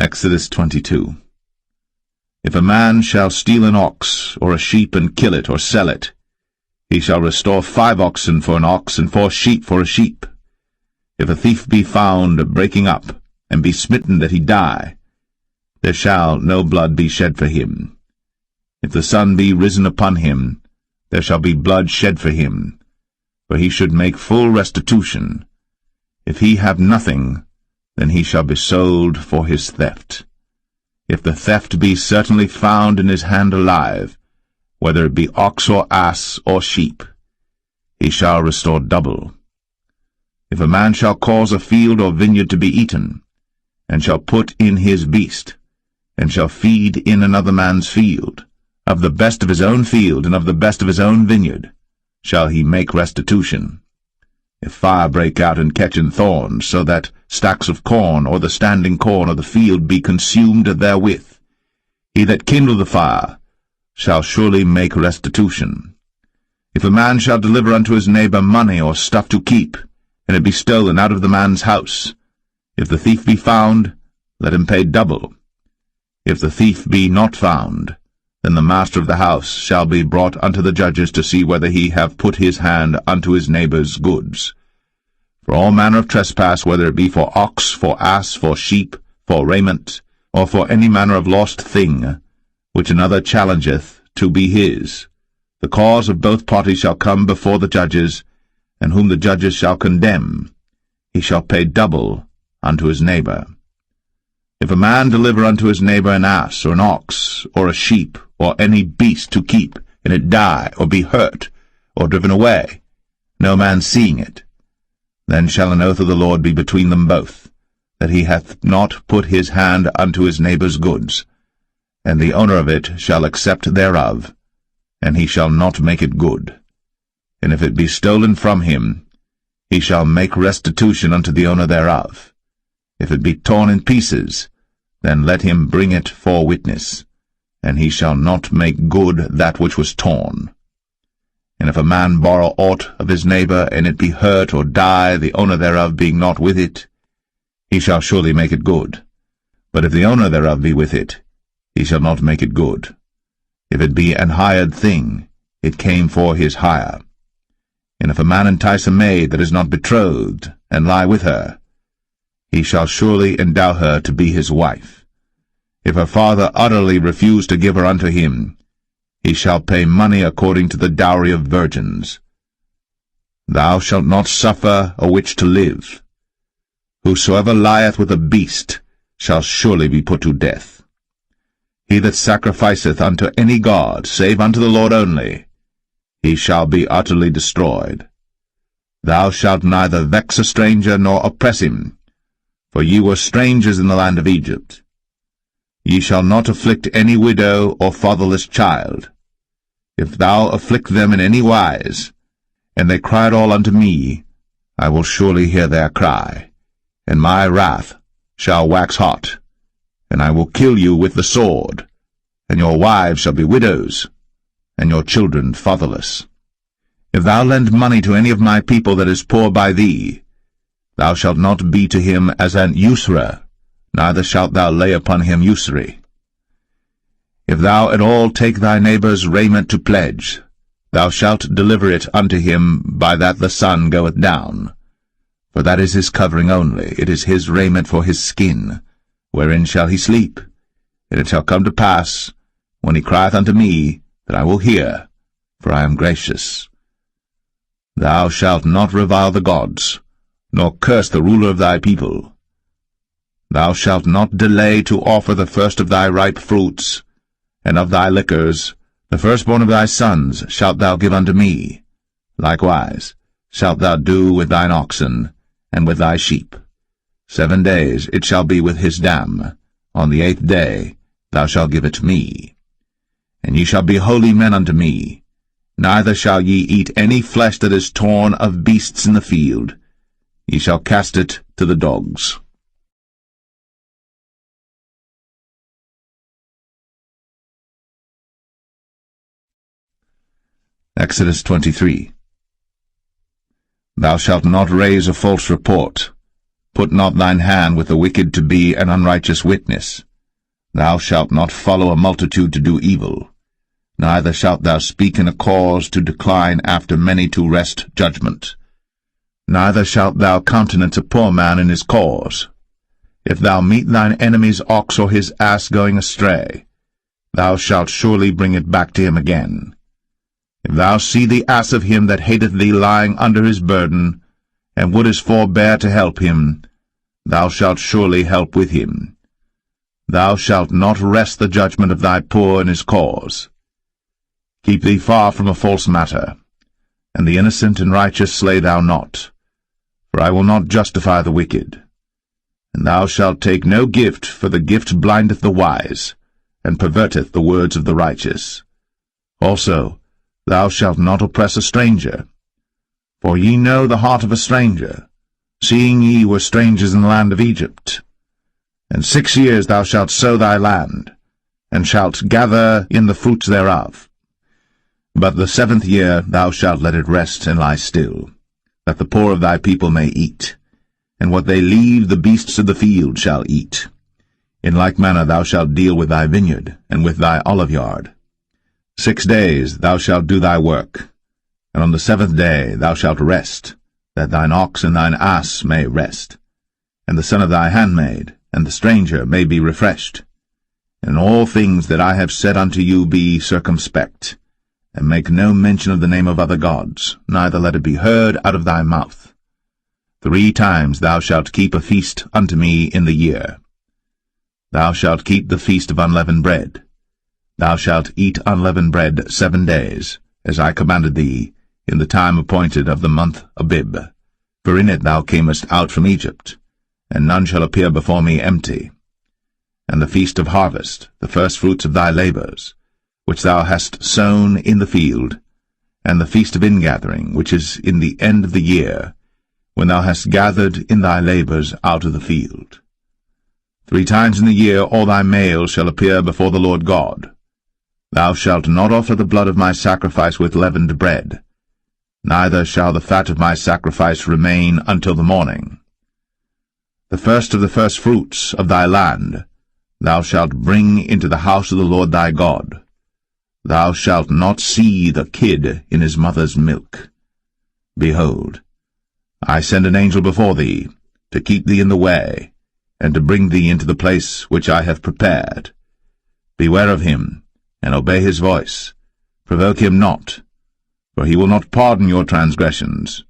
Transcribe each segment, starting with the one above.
Exodus 22. If a man shall steal an ox or a sheep and kill it or sell it, he shall restore 5 oxen for an ox and 4 sheep for a sheep. If a thief be found breaking up, and be smitten that he die, there shall no blood be shed for him. If the sun be risen upon him, there shall be blood shed for him, for he should make full restitution. If he have nothing, then he shall be sold for his theft. If the theft be certainly found in his hand alive, whether it be ox or ass or sheep, he shall restore double. If a man shall cause a field or vineyard to be eaten, and shall put in his beast, and shall feed in another man's field, of the best of his own field and of the best of his own vineyard, shall he make restitution. If fire break out and catch in thorns, so that stacks of corn or the standing corn of the field be consumed therewith, he that kindled the fire shall surely make restitution. If a man shall deliver unto his neighbor money or stuff to keep, and it be stolen out of the man's house, if the thief be found, let him pay double. If the thief be not found, then the master of the house shall be brought unto the judges to see whether he have put his hand unto his neighbor's goods. For all manner of trespass, whether it be for ox, for ass, for sheep, for raiment, or for any manner of lost thing, which another challengeth to be his, the cause of both parties shall come before the judges, and whom the judges shall condemn, he shall pay double unto his neighbor. If a man deliver unto his neighbor an ass, or an ox, or a sheep, or any beast to keep, and it die, or be hurt, or driven away, no man seeing it, then shall an oath of the Lord be between them both, that he hath not put his hand unto his neighbor's goods, and the owner of it shall accept thereof, and he shall not make it good. And if it be stolen from him, he shall make restitution unto the owner thereof. If it be torn in pieces, then let him bring it for witness, and he shall not make good that which was torn. And if a man borrow aught of his neighbor, and it be hurt or die, the owner thereof being not with it, he shall surely make it good. But if the owner thereof be with it, he shall not make it good. If it be an hired thing, it came for his hire. And if a man entice a maid that is not betrothed, and lie with her, he shall surely endow her to be his wife. If her father utterly refuse to give her unto him, he shall pay money according to the dowry of virgins. Thou shalt not suffer a witch to live. Whosoever lieth with a beast shall surely be put to death. He that sacrificeth unto any god, save unto the Lord only, he shall be utterly destroyed. Thou shalt neither vex a stranger nor oppress him, for ye were strangers in the land of Egypt. Ye shall not afflict any widow or fatherless child. If thou afflict them in any wise, and they cry at all unto me, I will surely hear their cry, and my wrath shall wax hot, and I will kill you with the sword, and your wives shall be widows, and your children fatherless. If thou lend money to any of my people that is poor by thee, thou shalt not be to him as an usurer, neither shalt thou lay upon him usury. If thou at all take thy neighbor's raiment to pledge, thou shalt deliver it unto him by that the sun goeth down. For that is his covering only, it is his raiment for his skin, wherein shall he sleep. And it shall come to pass, when he crieth unto me, that I will hear, for I am gracious. Thou shalt not revile the gods, nor curse the ruler of thy people. Thou shalt not delay to offer the first of thy ripe fruits, and of thy liquors, the firstborn of thy sons shalt thou give unto me. Likewise shalt thou do with thine oxen, and with thy sheep. 7 days it shall be with his dam. On the 8th day thou shalt give it me. And ye shall be holy men unto me. Neither shall ye eat any flesh that is torn of beasts in the field. Ye shall cast it to the dogs. Exodus 23. Thou shalt not raise a false report. Put not thine hand with the wicked to be an unrighteous witness. Thou shalt not follow a multitude to do evil, neither shalt thou speak in a cause to decline after many to wrest judgment. Neither shalt thou countenance a poor man in his cause. If thou meet thine enemy's ox or his ass going astray, thou shalt surely bring it back to him again. If thou see the ass of him that hateth thee lying under his burden, and wouldest forbear to help him, thou shalt surely help with him. Thou shalt not wrest the judgment of thy poor in his cause. Keep thee far from a false matter, and the innocent and righteous slay thou not, for I will not justify the wicked. And thou shalt take no gift, for the gift blindeth the wise, and perverteth the words of the righteous. Also, thou shalt not oppress a stranger. For ye know the heart of a stranger, seeing ye were strangers in the land of Egypt. And 6 years thou shalt sow thy land, and shalt gather in the fruits thereof. But the 7th year thou shalt let it rest and lie still, that the poor of thy people may eat, and what they leave the beasts of the field shall eat. In like manner thou shalt deal with thy vineyard, and with thy oliveyard. 6 days thou shalt do thy work, and on the 7th day thou shalt rest, that thine ox and thine ass may rest, and the son of thy handmaid, and the stranger may be refreshed. And in all things that I have said unto you be circumspect, and make no mention of the name of other gods, neither let it be heard out of thy mouth. 3 times thou shalt keep a feast unto me in the year. Thou shalt keep the feast of unleavened bread. Thou shalt eat unleavened bread 7 days, as I commanded thee, in the time appointed of the month Abib. For in it thou camest out from Egypt, and none shall appear before me empty. And the feast of harvest, the firstfruits of thy labours, which thou hast sown in the field, and the feast of ingathering, which is in the end of the year, when thou hast gathered in thy labours out of the field. 3 times in the year all thy males shall appear before the Lord God. Thou shalt not offer the blood of my sacrifice with leavened bread, neither shall the fat of my sacrifice remain until the morning. The first of the firstfruits of thy land thou shalt bring into the house of the Lord thy God. Thou shalt not see the kid in his mother's milk. Behold, I send an angel before thee, to keep thee in the way, and to bring thee into the place which I have prepared. Beware of him, and obey his voice. Provoke him not, for he will not pardon your transgressions,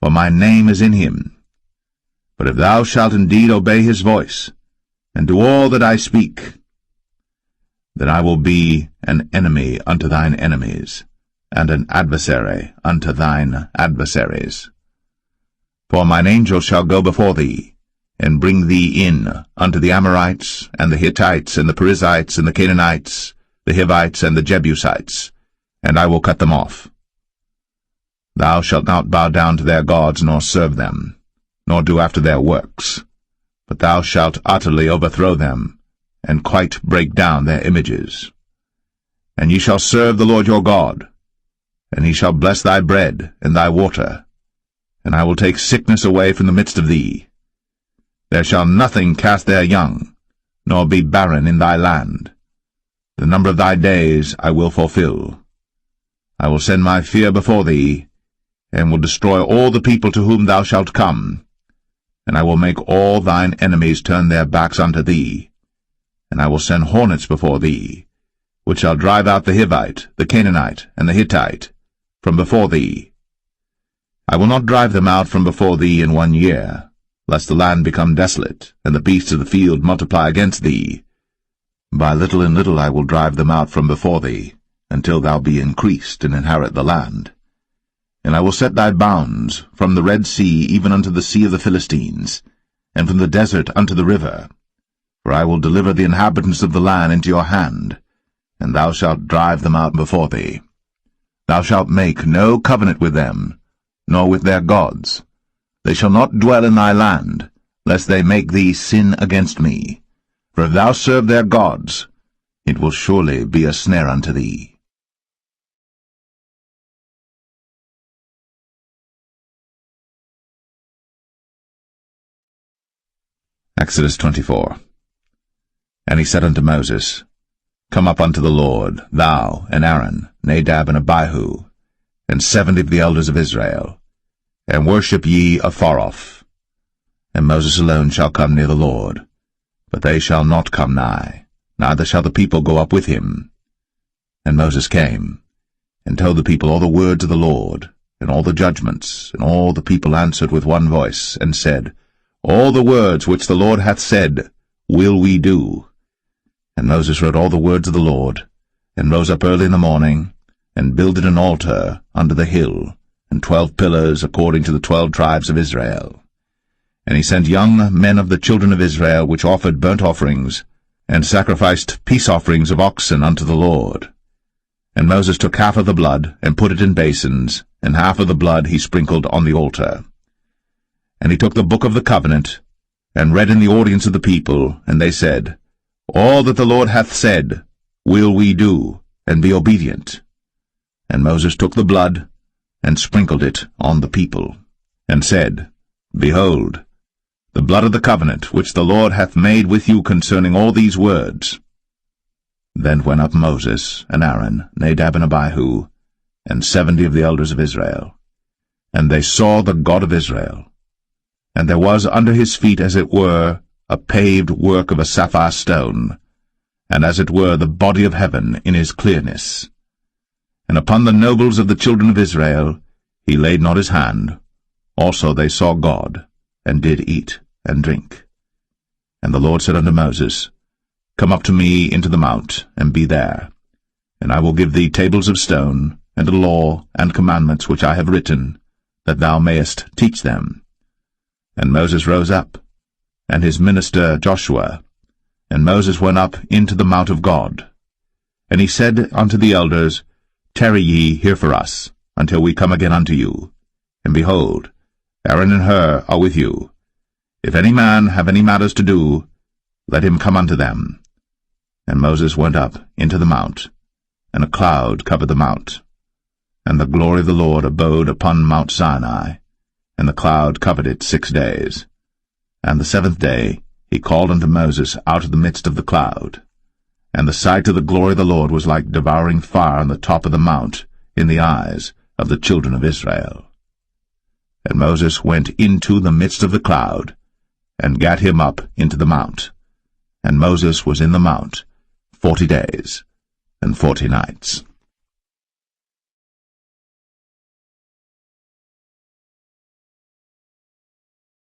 for my name is in him. But if thou shalt indeed obey his voice, and do all that I speak, then I will be an enemy unto thine enemies, and an adversary unto thine adversaries. For mine angel shall go before thee, and bring thee in unto the Amorites, and the Hittites, and the Perizzites, and the Canaanites, the Hivites, and the Jebusites, and I will cut them off. Thou shalt not bow down to their gods, nor serve them, nor do after their works, but thou shalt utterly overthrow them, and quite break down their images. And ye shall serve the Lord your God, and he shall bless thy bread and thy water, and I will take sickness away from the midst of thee. There shall nothing cast their young, nor be barren in thy land. The number of thy days I will fulfill. I will send my fear before thee, and will destroy all the people to whom thou shalt come, and I will make all thine enemies turn their backs unto thee, and I will send hornets before thee, which shall drive out the Hivite, the Canaanite, and the Hittite from before thee. I will not drive them out from before thee in 1 year, lest the land become desolate, and the beasts of the field multiply against thee. By little and little I will drive them out from before thee, until thou be increased and inherit the land. And I will set thy bounds from the Red Sea even unto the sea of the Philistines, and from the desert unto the river. For I will deliver the inhabitants of the land into your hand, and thou shalt drive them out before thee. Thou shalt make no covenant with them, nor with their gods. They shall not dwell in thy land, lest they make thee sin against me. For if thou serve their gods, it will surely be a snare unto thee. Exodus 24. And he said unto Moses, Come up unto the Lord, thou, and Aaron, Nadab, and Abihu, and 70 of the elders of Israel, and worship ye afar off. And Moses alone shall come near the Lord, but they shall not come nigh, neither shall the people go up with him. And Moses came, and told the people all the words of the Lord, and all the judgments, and all the people answered with one voice, and said, All the words which the Lord hath said will we do. And Moses wrote all the words of the Lord, and rose up early in the morning, and builded an altar under the hill, and 12 pillars according to the 12 tribes of Israel. And he sent young men of the children of Israel, which offered burnt offerings, and sacrificed peace offerings of oxen unto the Lord. And Moses took half of the blood, and put it in basins, and half of the blood he sprinkled on the altar. And he took the book of the covenant, and read in the audience of the people, and they said, All that the Lord hath said will we do, and be obedient. And Moses took the blood, and sprinkled it on the people, and said, Behold, the blood of the covenant which the Lord hath made with you concerning all these words. Then went up Moses, and Aaron, Nadab, and Abihu, and 70 of the elders of Israel. And they saw the God of Israel. And there was under his feet, as it were, a paved work of a sapphire stone, and as it were the body of heaven in his clearness. And upon the nobles of the children of Israel he laid not his hand. Also they saw God, and did eat and drink. And the Lord said unto Moses, Come up to me into the mount, and be there. And I will give thee tables of stone, and a law and commandments which I have written, that thou mayest teach them. And Moses rose up, and his minister Joshua. And Moses went up into the mount of God. And he said unto the elders, Tarry ye here for us, until we come again unto you. And behold, Aaron and Hur are with you. If any man have any matters to do, let him come unto them. And Moses went up into the mount, and a cloud covered the mount. And the glory of the Lord abode upon Mount Sinai, and the cloud covered it 6 days. And the 7th day he called unto Moses out of the midst of the cloud. And the sight of the glory of the Lord was like devouring fire on the top of the mount in the eyes of the children of Israel. And Moses went into the midst of the cloud, and gat him up into the mount. And Moses was in the mount 40 days and 40 nights.